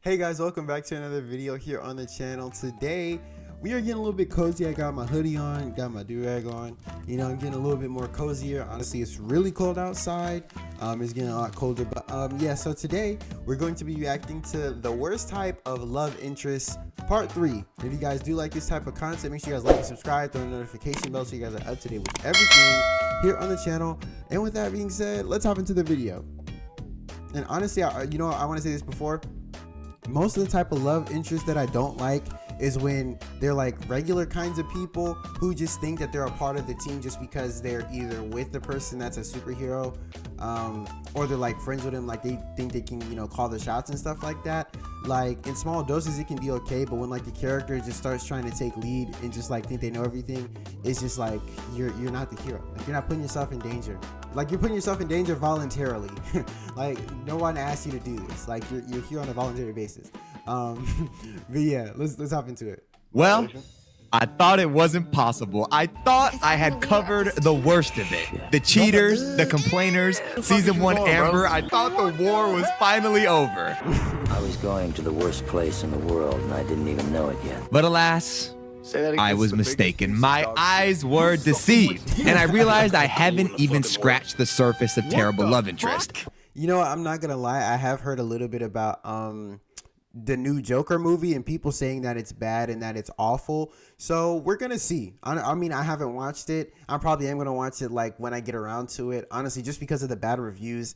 Hey guys, welcome back to another video here on the channel. Today we are getting a little bit cozy. I got my hoodie on, got my do-rag on. You know, I'm getting a little bit more cozier. Honestly, it's really cold outside. It's getting a lot colder, but yeah, so today we're going to be reacting to the worst type of love interest part 3. If you guys do like this type of content, make sure you guys like and subscribe, throw the notification bell so you guys are up to date with everything here on the channel. And with that being said, let's hop into the video. And honestly, I want to say this before. Most of the type of love interest that I don't like is when they're like regular kinds of people who just think that they're a part of the team just because they're either with the person that's a superhero, or they're like friends with him, like they think they can, you know, call the shots and stuff like that. Like in small doses it can be okay, but when like the character just starts trying to take lead and just like think they know everything, it's just like you're not the hero. Like you're not putting yourself in danger. Like you're putting yourself in danger voluntarily. Like no one asked you to do this. Like you're here on a voluntary basis. But yeah, let's hop into it. Well, I thought it wasn't possible. I thought I had covered the worst of it. The cheaters, the complainers, season 1 Amber. I thought the war was finally over. I was going to the worst place in the world and I didn't even know it yet. But alas, I was mistaken. My eyes were deceived, and I realized I haven't even scratched the surface of terrible love interest. You know what, I'm not gonna lie, I have heard a little bit about the new Joker movie and people saying that it's bad and that it's awful. So we're gonna see. I mean, I haven't watched it. I probably am gonna watch it like when I get around to it, honestly, just because of the bad reviews.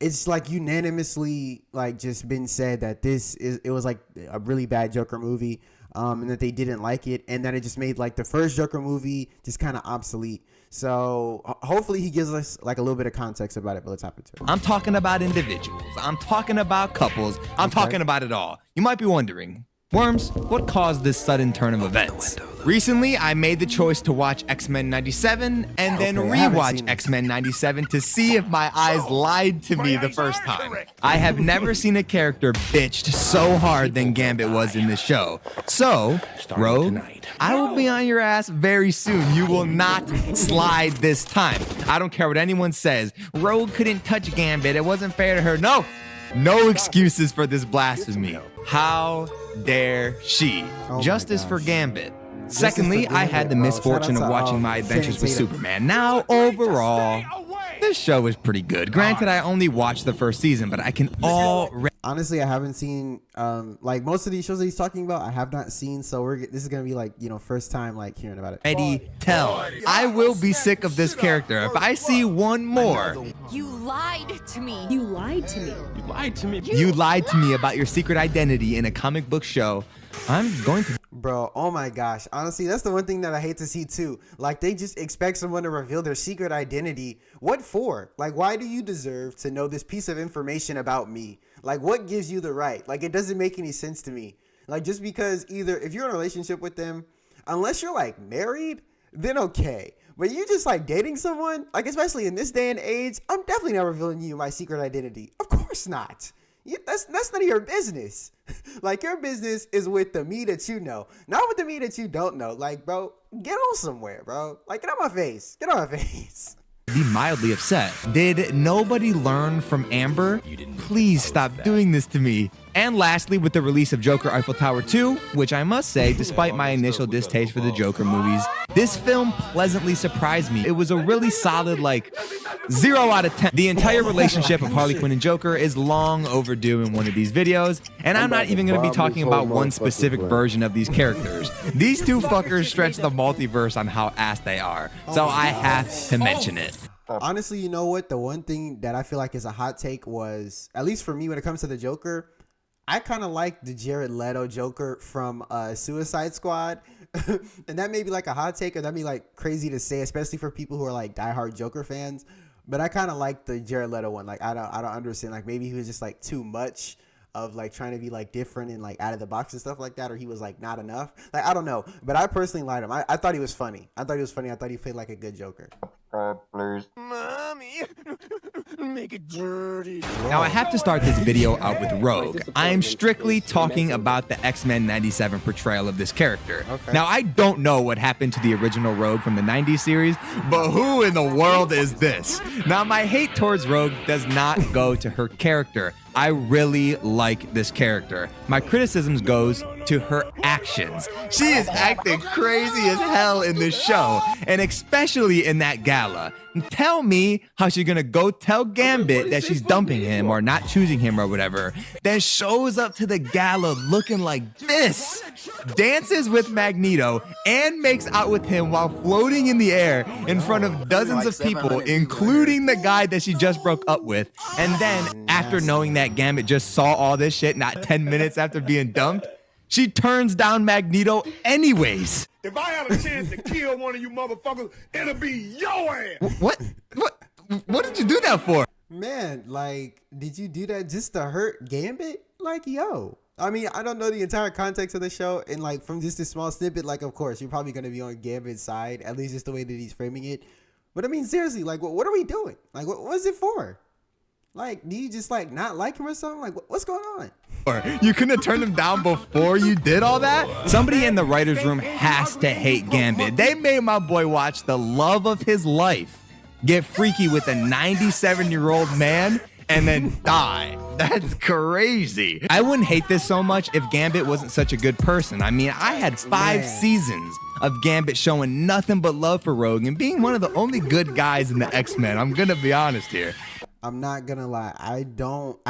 It's like unanimously like just been said that it was like a really bad Joker movie, and that they didn't like it, and that it just made like the first Joker movie just kind of obsolete. So hopefully he gives us like a little bit of context about it, but let's hop into it. I'm talking about individuals. I'm talking about couples. I'm talking about it all. You might be wondering, Worms, what caused this sudden turn of events? Recently, I made the choice to watch X-Men 97 and then rewatch X-Men 97 to see if my eyes lied to me the first time. I have never seen a character bitched so hard than Gambit was in this show. So, Rogue, I will be on your ass very soon. You will not slide this time. I don't care what anyone says. Rogue couldn't touch Gambit. It wasn't fair to her. No. No excuses for this blasphemy. How dare she? Justice for Gambit. Secondly, I had the misfortune of watching My Adventures with Superman. Now, overall, this show is pretty good. Granted, I only watched the first season, but I can already... Honestly, I haven't seen, like most of these shows that he's talking about, I have not seen, so this is going to be like, you know, first time like hearing about it. Tell. I will be sick of this character if I see one more. You lied to me. You lied to me. You lied to me. You lied to me about your secret identity in a comic book show. I'm going to... Bro, oh my gosh. Honestly, that's the one thing that I hate to see too. Like, they just expect someone to reveal their secret identity. What for? Like, why do you deserve to know this piece of information about me? Like, what gives you the right? Like, it doesn't make any sense to me. Like, just because either if you're in a relationship with them, unless you're like married, then okay. But you just like dating someone, like especially in this day and age, I'm definitely not revealing you my secret identity. Of course not. That's none of your business. Like, your business is with the me that you know, not with the me that you don't know. Like, bro, get on somewhere, bro. Like, get on my face. Get on my face. Be mildly upset. Did nobody learn from Amber? Please stop doing this to me. And lastly, with the release of Joker Eiffel Tower 2, which I must say, despite my initial distaste for the Joker movies, this film pleasantly surprised me. It was a really solid, like, 0 out of 10. The entire relationship of Harley Quinn and Joker is long overdue in one of these videos, and I'm not even going to be talking about one specific version of these characters. These two fuckers stretch the multiverse on how ass they are, so I have to mention it. Honestly, you know what? The one thing that I feel like is a hot take was, at least for me when it comes to the Joker, I kind of like the Jared Leto Joker from Suicide Squad. And that may be like a hot take, or that may be like crazy to say, especially for people who are like diehard Joker fans. But I kind of like the Jared Leto one. Like, I don't understand. Like, maybe he was just like too much of like trying to be like different and like out of the box and stuff like that, or he was like not enough. Like, I don't know. But I personally liked him. I thought he was funny. I thought he played like a good Joker. Mommy, make it dirty. Now I have to start this video out with Rogue. I am strictly talking about the X-Men 97 portrayal of this character. Now I don't know what happened to the original Rogue from the 90s series, but who in the world is this? Now my hate towards Rogue does not go to her character. I really like this character. My criticisms goes to her actions. She is acting crazy as hell in this show, and especially in that gala. Tell me how she's gonna go tell Gambit that she's dumping him or not choosing him or whatever, then shows up to the gala looking like this, dances with Magneto, and makes out with him while floating in the air in front of dozens of people, including the guy that she just broke up with. And then, after knowing that Gambit just saw all this shit not 10 minutes after being dumped, she turns down Magneto anyways. If I had a chance to kill one of you motherfuckers, it'll be your ass. What did you do that for? Man, like, did you do that just to hurt Gambit? Like, yo. I mean, I don't know the entire context of the show, and like from just this small snippet, like, of course, you're probably gonna be on Gambit's side, at least just the way that he's framing it. But I mean, seriously, like, what are we doing? Like, what's it for? Like, do you just like not like him or something? Like, what's going on? You couldn't have turned him down before you did all that? Somebody in the writer's room has to hate Gambit. They made my boy watch the love of his life get freaky with a 97-year-old man and then die. That's crazy. I wouldn't hate this so much if Gambit wasn't such a good person. I mean, I had 5 seasons of Gambit showing nothing but love for Rogue and being one of the only good guys in the X-Men. I'm gonna be honest here. I'm not gonna lie. I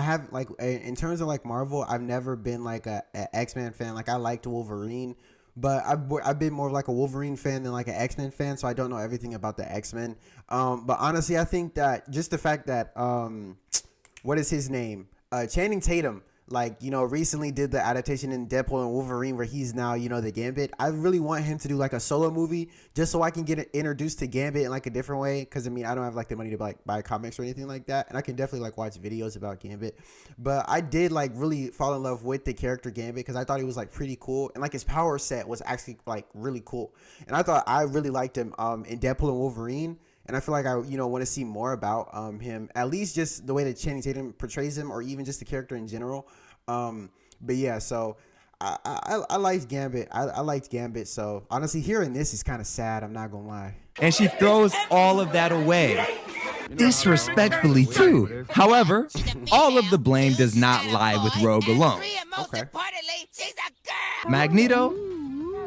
have like, in terms of like Marvel, I've never been like a X-Men fan. Like, I liked Wolverine, but I've been more of like a Wolverine fan than like an X-Men fan. So I don't know everything about the X-Men. But honestly, I think that just the fact that, what is his name? Channing Tatum, like, you know, recently did the adaptation in Deadpool and Wolverine where he's now, you know, the Gambit. I really want him to do like a solo movie just so I can get introduced to Gambit in like a different way. Cause I mean, I don't have like the money to like buy comics or anything like that. And I can definitely like watch videos about Gambit. But I did like really fall in love with the character Gambit because I thought he was like pretty cool. And like his power set was actually like really cool. And I thought I really liked him in Deadpool and Wolverine. And I feel like I, you know, want to see more about him, at least just the way that Channing Tatum portrays him, or even just the character in general. But yeah, so I liked Gambit. I liked Gambit. So honestly, hearing this is kind of sad. I'm not gonna lie. And she throws all of that away, disrespectfully too. However, all of the blame does not lie with Rogue alone. Okay. Magneto,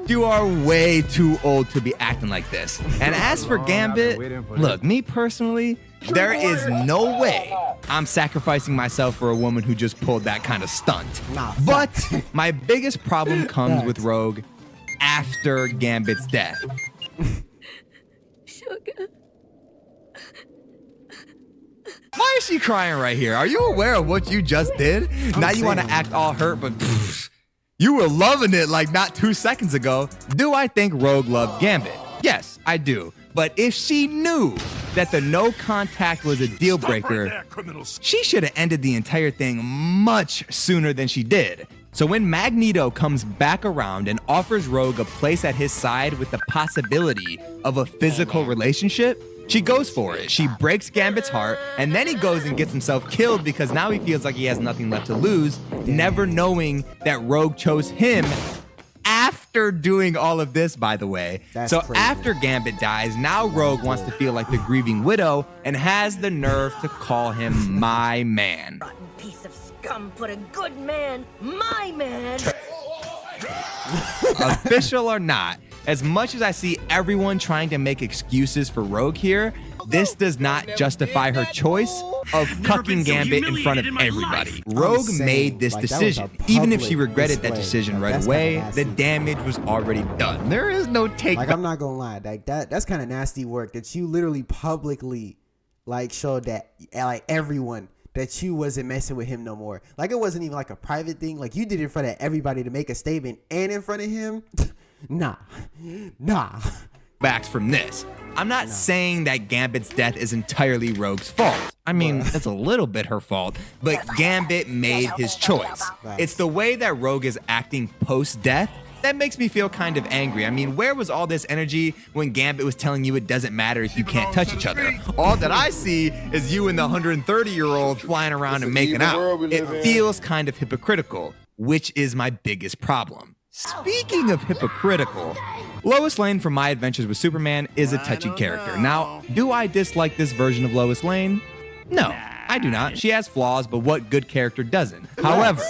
you are way too old to be acting like this. And as for Gambit, look, me personally, there is no way I'm sacrificing myself for a woman who just pulled that kind of stunt. But my biggest problem comes with Rogue after Gambit's death. Sugar. Why is she crying right here? Are you aware of what you just did? Now you want to act all hurt, but you were loving it like not 2 seconds ago. Do I think Rogue loved Gambit? Yes, I do. But if she knew that the no contact was a deal breaker, she should have ended the entire thing much sooner than she did. So when Magneto comes back around and offers Rogue a place at his side with the possibility of a physical relationship, she goes for it. She breaks Gambit's heart, and then he goes and gets himself killed because now he feels like he has nothing left to lose, never knowing that Rogue chose him after doing all of this, by the way. That's so crazy. after Gambit dies, now Rogue wants to feel like the grieving widow and has the nerve to call him my man. Rotten piece of scum put a good man, my man. Official or not, as much as I see everyone trying to make excuses for Rogue here, this does not justify her choice of cucking Gambit in front of everybody. Rogue made this decision. Even if she regretted that decision right away, the damage was already done. There is no take Like, back. I'm not gonna lie, like that's kind of nasty work that you literally publicly like showed that like everyone that you wasn't messing with him no more. Like, it wasn't even like a private thing. Like, you did it in front of everybody to make a statement, and in front of him. Nah. Backs from this. I'm not saying that Gambit's death is entirely Rogue's fault. I mean, it's a little bit her fault, but Gambit made his choice. It's the way that Rogue is acting post-death that makes me feel kind of angry. I mean, where was all this energy when Gambit was telling you it doesn't matter if you can't touch each other? All that I see is you and the 130-year-old flying around and making out. It feels kind of hypocritical, which is my biggest problem. Speaking of hypocritical, Lois Lane from My Adventures with Superman is a touchy character. Now, do I dislike this version of Lois Lane? No, I do not. She has flaws, but what good character doesn't? However,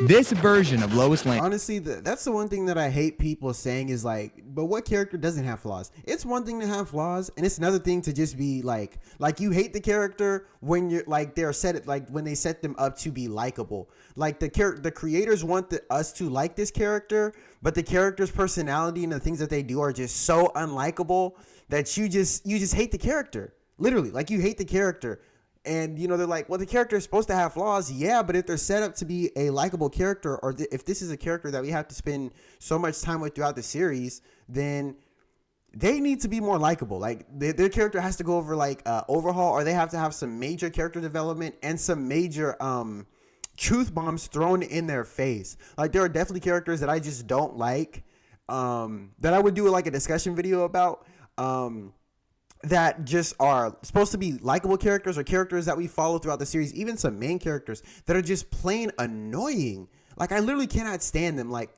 this version of Lois Lane. Honestly, that's the one thing that I hate people saying is like, but what character doesn't have flaws? It's one thing to have flaws, and it's another thing to just be like you hate the character when you're like they're set like when they set them up to be likable. Like the creators want us to like this character, but the character's personality and the things that they do are just so unlikable that you just hate the character. Literally, like you hate the character. And, you know, they're like, well, the character is supposed to have flaws. Yeah, but if they're set up to be a likable character, or if this is a character that we have to spend so much time with throughout the series, then they need to be more likable. Like their character has to go over like overhaul, or they have to have some major character development and some major truth bombs thrown in their face. Like there are definitely characters that I just don't like that I would do like a discussion video about. That just are supposed to be likable characters or characters that we follow throughout the series, even some main characters that are just plain annoying. Like I literally cannot stand them like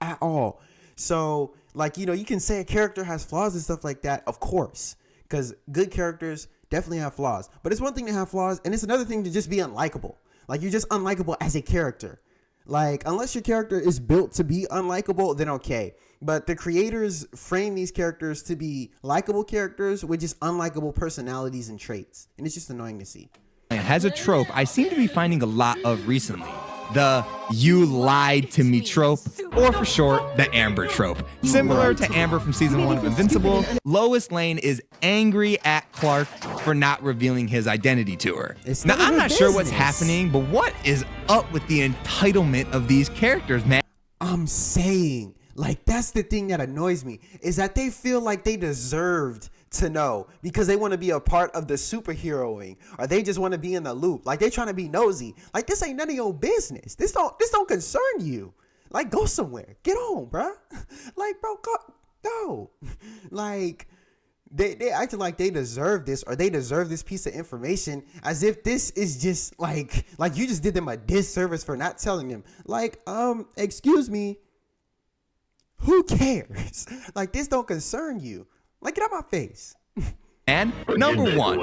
at all. So like, you know, you can say a character has flaws and stuff like that, of course, because good characters definitely have flaws. But it's one thing to have flaws, and it's another thing to just be unlikable. Like you're just unlikable as a character. Like unless your character is built to be unlikable, then okay. But the creators frame these characters to be likable characters with just unlikable personalities and traits. And it's just annoying to see. It has a trope I seem to be finding a lot of recently. The "you lied to me" trope, or for short, the Amber trope. Similar to Amber from season 1 of Invincible, Lois Lane is angry at Clark for not revealing his identity to her. Now, I'm not sure what's happening, but what is up with the entitlement of these characters, man? I'm saying, like, that's the thing that annoys me, is that they feel like they deserved to know because they want to be a part of the superheroing, or they just want to be in the loop. Like they trying to be nosy. Like this ain't none of your business. This don't concern you. Like go somewhere. Get on, bruh. Like bro, go. Like they acting like they deserve this, or they deserve this piece of information, as if this is just like you just did them a disservice for not telling them. Like excuse me. Who cares? Like this don't concern you. Like, get out my face. And number one,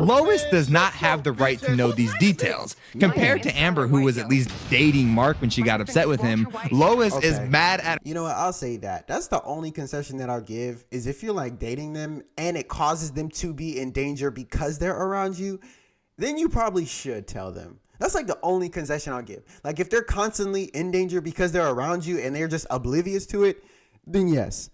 Lois does not have the right to know these details. Compared to Amber, who was at least dating Mark when she got upset with him, Lois is mad at... You know what? I'll say that. That's the only concession that I'll give, is if you're like dating them and it causes them to be in danger because they're around you, then you probably should tell them. That's like the only concession I'll give. Like if they're constantly in danger because they're around you and they're just oblivious to it, then yes.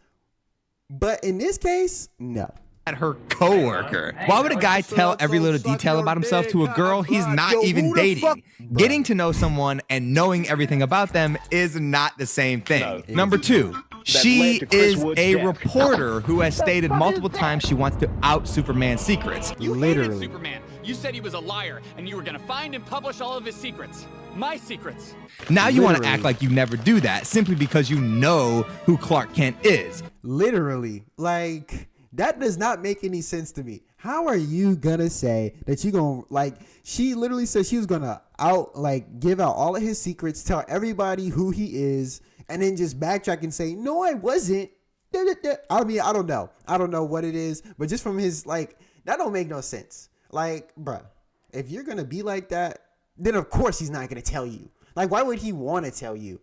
But in this case, no. At her coworker. Why would a guy tell every little detail about himself to a girl he's not even dating? Getting to know someone and knowing everything about them is not the same thing. Number two, she is a reporter who has stated multiple times she wants to out Superman's secrets. You hated Superman. You said he was a liar, and you were gonna find and publish all of his secrets. My secrets. Now you want to act like you never do that simply because you know who Clark Kent is. Literally. Like, that does not make any sense to me. How are you gonna say that you gonna, like, she literally said she was gonna give out all of his secrets, tell everybody who he is, and then just backtrack and say, no, I wasn't. I mean, I don't know. I don't know what it is, but just from his, like, that don't make no sense. Like, bruh, if you're gonna be like that, then of course he's not gonna tell you. Like, why would he want to tell you?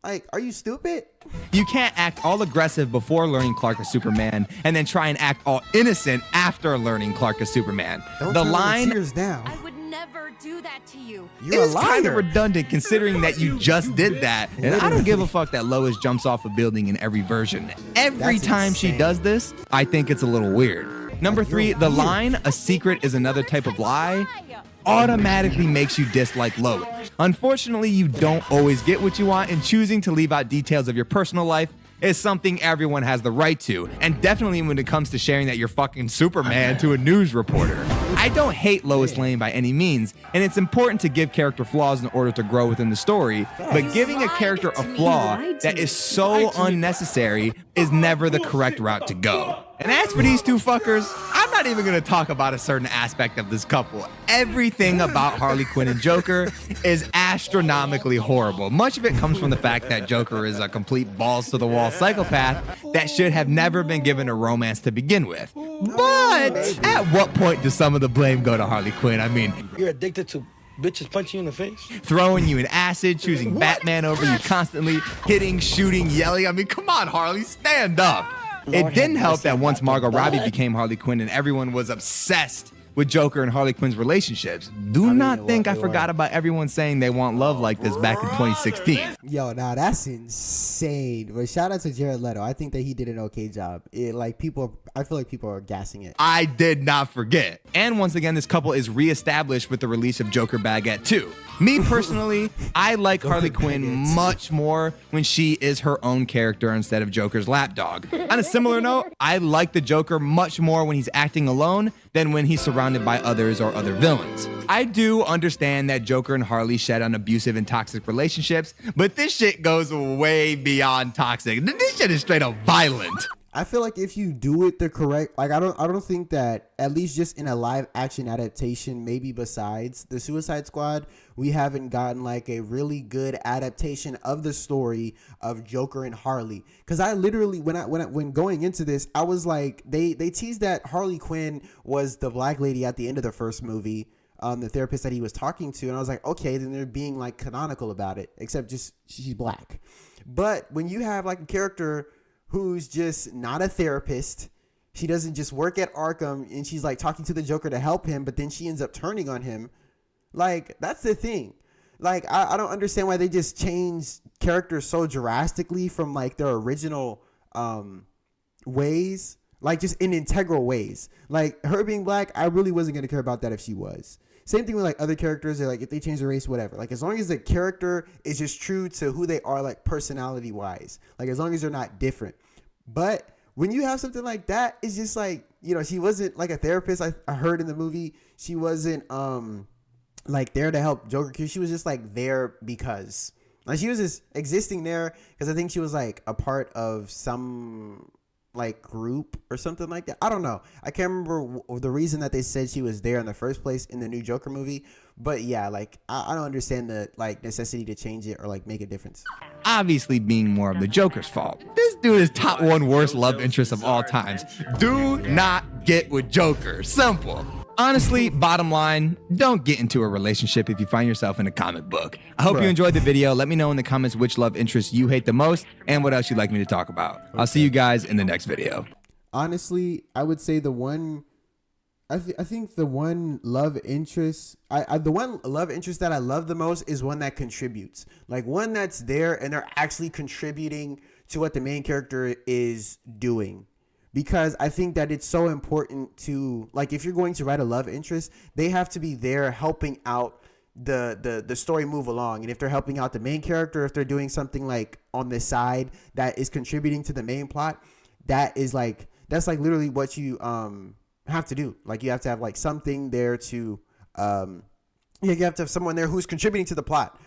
Like, are you stupid? You can't act all aggressive before learning Clark is Superman and then try and act all innocent after learning Clark is Superman. Don't the turn line the tears down. I would never do that to you. You're a is liar. kind of redundant considering that you just did that. And I don't give a fuck that Lois jumps off a building in every version. Every That's time insane. she does this, I think it's a little weird. Number three, the line, "a secret is another type of lie," automatically makes you dislike Lois. Unfortunately, you don't always get what you want, and choosing to leave out details of your personal life is something everyone has the right to, and definitely when it comes to sharing that you're fucking Superman to a news reporter. I don't hate Lois Lane by any means, and it's important to give character flaws in order to grow within the story, but giving a character a flaw that is so unnecessary is never the correct route to go. And as for these two fuckers, I'm not not even going to talk about a certain aspect of this couple. Everything about Harley Quinn and Joker is astronomically horrible. Much of it comes from the fact that Joker is a complete balls-to-the-wall psychopath that should have never been given a romance to begin with. But at what point does some of the blame go to Harley Quinn? I mean, you're addicted to bitches punching you in the face? Throwing you in acid, choosing Batman over you constantly, hitting, shooting, yelling. I mean, come on, Harley, stand up. It didn't help that once Margot Robbie became Harley Quinn and everyone was obsessed with Joker and Harley Quinn's relationships. Do not think I forgot about everyone saying they want love like this back in 2016. Yo, nah, that's insane. But shout out to Jared Leto. I think that he did an okay job. I feel like people are gassing it. I did not forget. And once again, this couple is reestablished with the release of Joker Baguette 2. Me personally, I like Harley Quinn much more when she is her own character instead of Joker's lapdog. On a similar note, I like the Joker much more when he's acting alone than when he's surrounded by others or other villains. I do understand that Joker and Harley shed on abusive and toxic relationships, but this shit goes way beyond toxic. This shit is straight up violent. I feel like if you do it the correct, like I don't think that, at least just in a live action adaptation, maybe besides the Suicide Squad, we haven't gotten like a really good adaptation of the story of Joker and Harley. Because I literally, when going into this, I was like, they teased that Harley Quinn was the black lady at the end of the first movie, the therapist that he was talking to, and I was like, okay, then they're being like canonical about it, except just she's black. But when you have like a character who's just not a therapist, she doesn't just work at Arkham, and she's like talking to the Joker to help him, but then she ends up turning on him. Like, that's the thing. Like, I don't understand why they just change characters so drastically from like their original ways, like just in integral ways. Like her being black, I really wasn't going to care about that if she was. Same thing with like other characters. They're like, if they change the race, whatever. Like, as long as the character is just true to who they are, like personality wise, like as long as they're not different. But when you have something like that, it's just like, you know, she wasn't like a therapist. I heard in the movie, she wasn't like there to help Joker. She was just like there because like she was just existing there because I think she was like a part of some like group or something like that. I don't know. I can't remember the reason that they said she was there in the first place in the new Joker movie. But yeah, like I don't understand the like necessity to change it or like make a difference. Obviously being more of the Joker's fault. This dude is top one worst love interest of all times. Do not get with Joker. Simple. Honestly, bottom line, don't get into a relationship if you find yourself in a comic book. I hope you enjoyed the video. Let me know in the comments which love interest you hate the most and what else you'd like me to talk about. I'll see you guys in the next video. Honestly, I would say the one, I think the one love interest, the one love interest that I love the most is one that contributes. Like one that's there and they're actually contributing to what the main character is doing. Because I think that it's so important to, like, if you're going to write a love interest, they have to be there helping out the story move along. And if they're helping out the main character, if they're doing something like on the side that is contributing to the main plot, that's like literally what you have to do. Like you have to have like something there to you have to have someone there who's contributing to the plot.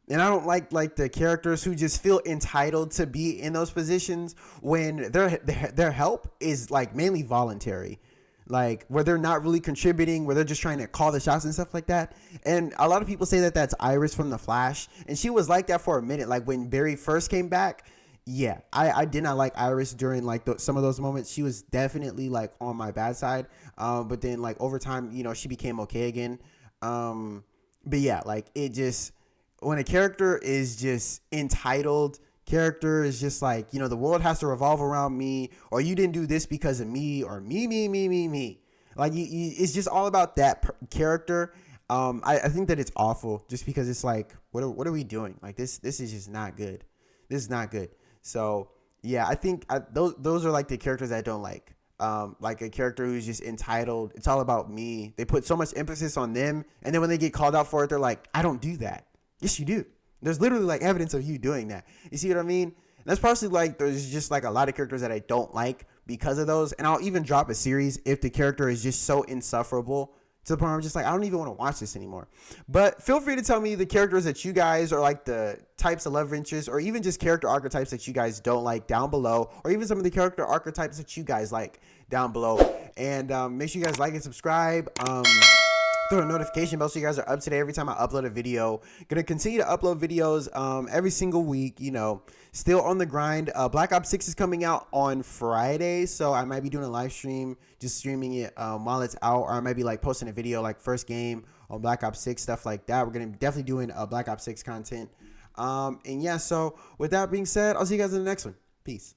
And I don't like the characters who just feel entitled to be in those positions when their help is like mainly voluntary, like where they're not really contributing, where they're just trying to call the shots and stuff like that. And a lot of people say that that's Iris from The Flash, and she was like that for a minute. Like when Barry first came back, yeah, I did not like Iris during like some of those moments. She was definitely like on my bad side, but then like over time, you know, she became okay again. But yeah, like it just. When a character is just entitled, character is just like, you know, the world has to revolve around me, or you didn't do this because of me, or me. Like, it's just all about that character. I think that it's awful just because it's like, what are we doing? Like, this is just not good. This is not good. So, yeah, I think those are like the characters I don't like. Like a character who's just entitled. It's all about me. They put so much emphasis on them, and then when they get called out for it, they're like, I don't do that. Yes, you do. There's literally like evidence of you doing that. You see what I mean? And that's partially like there's just like a lot of characters that I don't like because of those. And I'll even drop a series if the character is just so insufferable to the point where I'm just like, I don't even want to watch this anymore. But feel free to tell me the characters that you guys are like, the types of love interests, or even just character archetypes that you guys don't like down below, or even some of the character archetypes that you guys like down below. And make sure you guys like and subscribe. Throw a notification bell so you guys are up to date every time I upload a video. Gonna continue to upload videos every single week, you know, still on the grind. Black Ops 6 is coming out on Friday, so I might be doing a live stream, just streaming it while it's out, or I might be like posting a video like first game on Black Ops 6, stuff like that. We're gonna be definitely doing Black Ops 6 content. And yeah, so with that being said, I'll see you guys in the next one. Peace.